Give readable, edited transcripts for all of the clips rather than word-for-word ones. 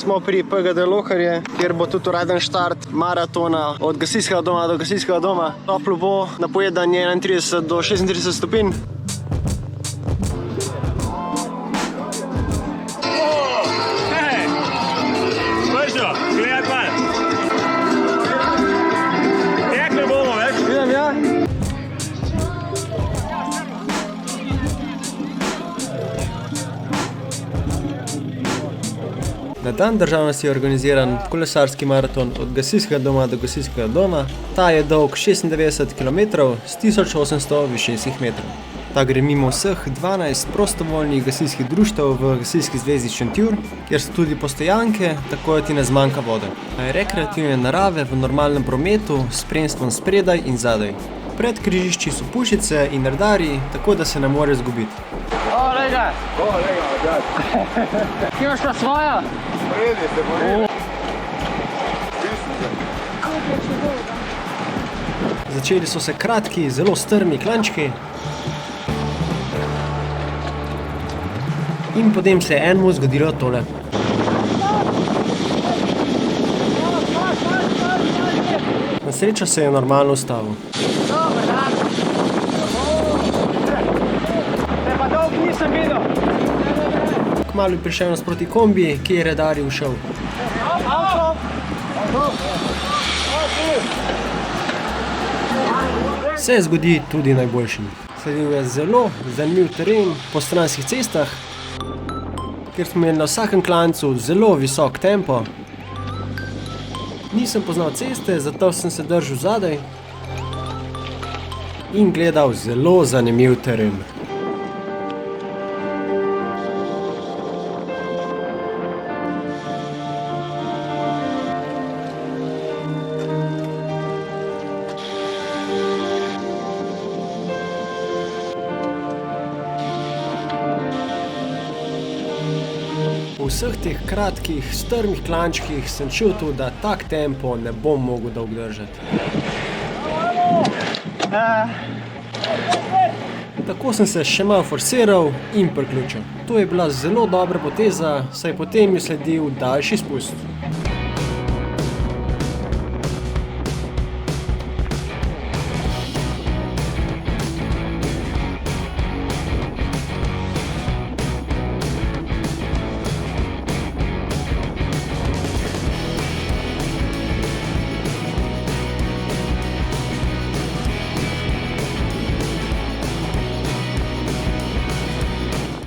Smo pri PGD Loharje, kjer bo tudi uraden štart maratona od gasilskega doma do gasilskega doma. Toplo bo, napovedan je 31 do 36 stopinj. Na dan državnosti je organiziran kolesarski maraton od gasilskega doma do gasilskega doma. Ta je dolg 96 km s 1800 višinskih metrov. Ta gre mimo vseh 12 prostovoljnih gasilskih društev v Gasilski zvezi Šentjur, kjer so tudi postojanke, tako da ti ne zmanjka vode. Rekreativne narave v normalnem prometu s spremstvom spredaj in zadaj. Pred križišči so pušice in radarji, tako da se ne more izgubiti. Kje imaš pa svojo? Spredi se bo. Začeli so se kratki, zelo strmi klančki. In potem se je enemu zgodilo tole. Na srečo se je normalno ustavil. Dobar dan. Te pa dolg nisem videl. Kmalu je prišel nasproti kombi, ki je redarji ušel. Se zgodi tudi najboljšim. Sledil je zelo zanimiv teren po stranskih cestah, kjer smo imeli na vsakem klancu zelo visok tempo. Nisem poznal ceste, zato sem se držal zadaj in gledal zelo zanimiv teren. V vseh teh kratkih, strmih klančkih sem čutil, da tak tempo ne bom mogel dolgo držati. Tako sem se še malo forsiral in priključil. To je bila zelo dobra poteza, saj potem je sledil daljši spust.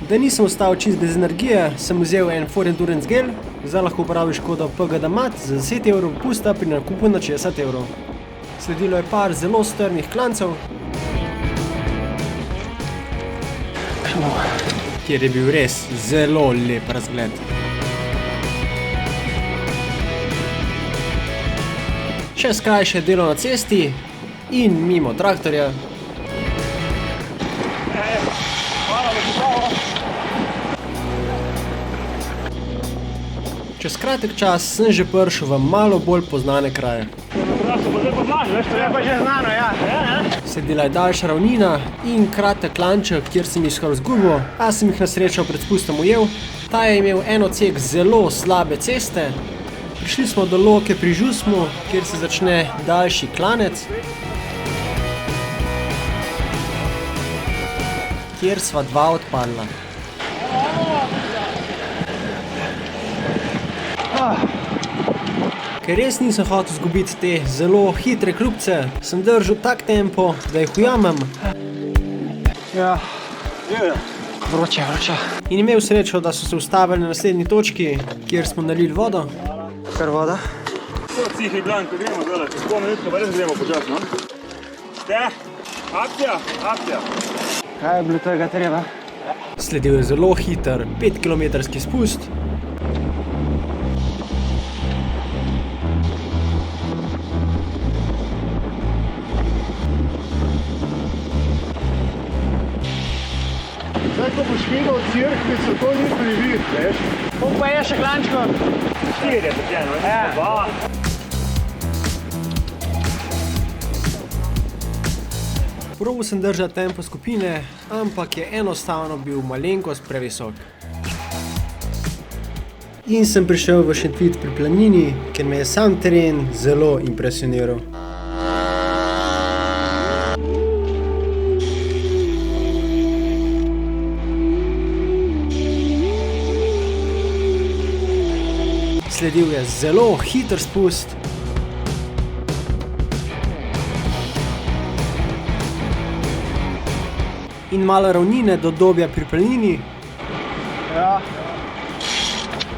Da nisem ostal čist bez energije, sem vzel en Ford Endurance gel, zdaj lahko uporabiš kodo PGD MAT za 10 € popusta pri nakupu na 60 €. Sledilo je par zelo strmih klancev, kjer je bil res zelo lep razgled. Še skrajše delo na cesti in mimo traktorja. Čez kratek čas sem že prišel v malo bolj poznane kraje. Sledila je daljša ravnina in kratek klanček, kjer sem jih skoraj izgubil, a sem jih na srečo pred spustom ujel. Ta je imel en odsek zelo slabe ceste. Prišli smo do Loke pri Žusmu, kjer se začne daljši klanec, kjer sva dva odpadla. Ker res nisem hotel izgubiti te zelo hitre kljubice, sem držal tak tempo, da jih ujamem. Ja. Vroče. In imel srečo, da so se ustavili na naslednji točki, kjer smo nalili vodo. Kar voda? Cih Ljubljan, ko gremo dole, čez pol minutko pa res gremo počasno. Akcija. Kaj je bilo tega treba? Sledil je zelo hiter 5-kilometrski spust. Zdaj, ko boš videl cirkvico, to ni privid, veš? Koliko pa je še klančko? 4 je začeno, dva. Probal sem držati tempo skupine, ampak je enostavno bil malenkost previsok. In sem prišel v Šentvid pri planini, ker me je sam teren zelo impresioniral. Sledil je zelo hiter spust. In malo ravnine do Dobja pri planini, Ja.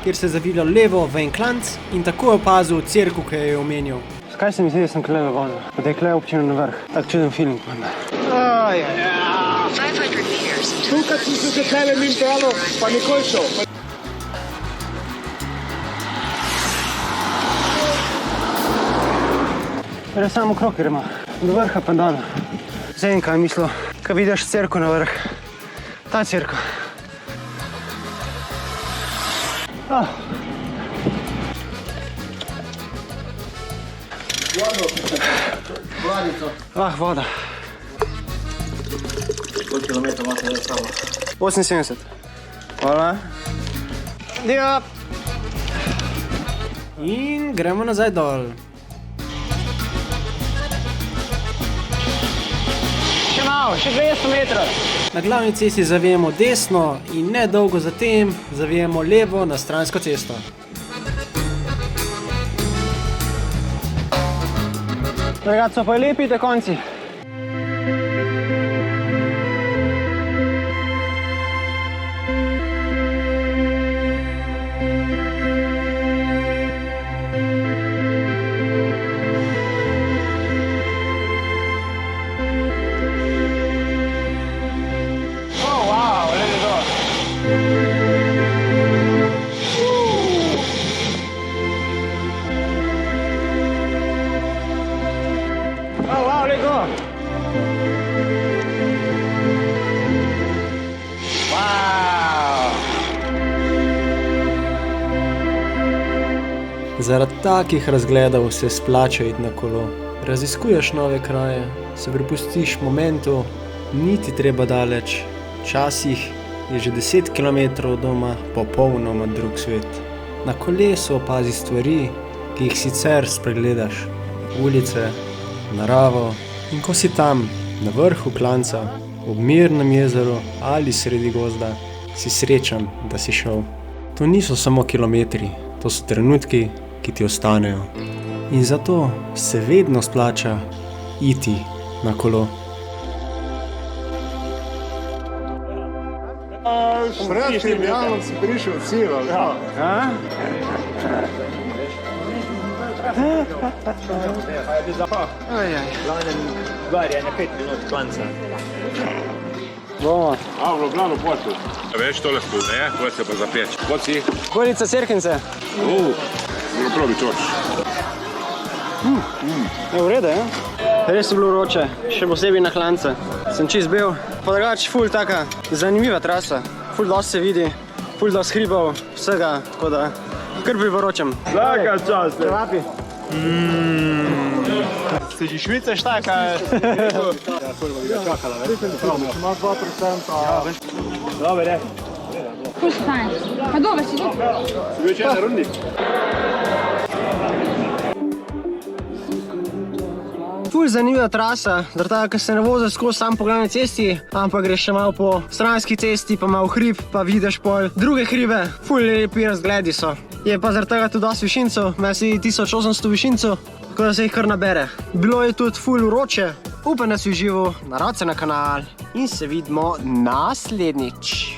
kjer se je zavilo levo v en klanc in tako je opazil cerkev, ki jo je omenil. Skaj se mi zdi, da sem kleve vozil? Da je kleve občinil na vrh. Tak čuden film. Aj, 500 meters. Tukaj sem se zaklele min pelo, pa nikoli šel. Res samo okrog gremo. Do vrha pa dol. Zdaj kaj mislil, ko vidiš cerkev na vrh. Ta cerkev. Voda. Koliko kilometrov imate za sabo? 78. Hvala. Ja. In gremo nazaj dol. Še malo, še 200 metrov. Na glavni cesti zavijemo desno in nedolgo zatem zavijemo levo na stransko cesto. Drugače so pa lepi te konci. Zaradi takih razgledov se splača iti na kolo. Raziskuješ nove kraje, se prepustiš momentu, niti treba daleč. Včasih je že 10 km od doma popolnoma drug svet. Na kolesu opazi stvari, ki jih sicer spregledaš. Ulice, naravo in ko si tam, na vrhu klanca, ob mirnem jezeru ali sredi gozda, si srečen, da si šel. To niso samo kilometri, to so trenutki, ki ti ostanejo. In zato se vedno splača iti na kolo. Pred Filijanom si prišel cilj, ali ja? Bomo. A, v Ljubljano pošel. Veš, tole spune, ko se pa zapeč. Kot si? Gorica Cerknice. No, probi čoč. Je v redu, ja? Res je bilo vroče, še posebej na klance. Sem čist bil. Pa drugače, ful taka zanimiva trasa. Ful dosti se vidi, ful dosti hribov, vsega, tako da kar priporočam. Vsaka čast. Prevapi. Se že Švica šta, kaj? Ima 2%. Dobre, Kus fajn. Pa dober si tu. si bil čez na rundi? Ful zanimiva trasa, zaradi tega, ker se ne vozi skozi sam po glavni cesti, ampak greš še malo po stranski cesti, pa malo hrib, pa vidiš pol druge hribe. Ful lepi razgledi so. Je pa zaradi tega tudi dosti višincev, ima si 1800 višincev, tako da se jih kar nabere. Bilo je tudi ful vroče, upam, da si užival, narod se na kanal in se vidimo naslednjič.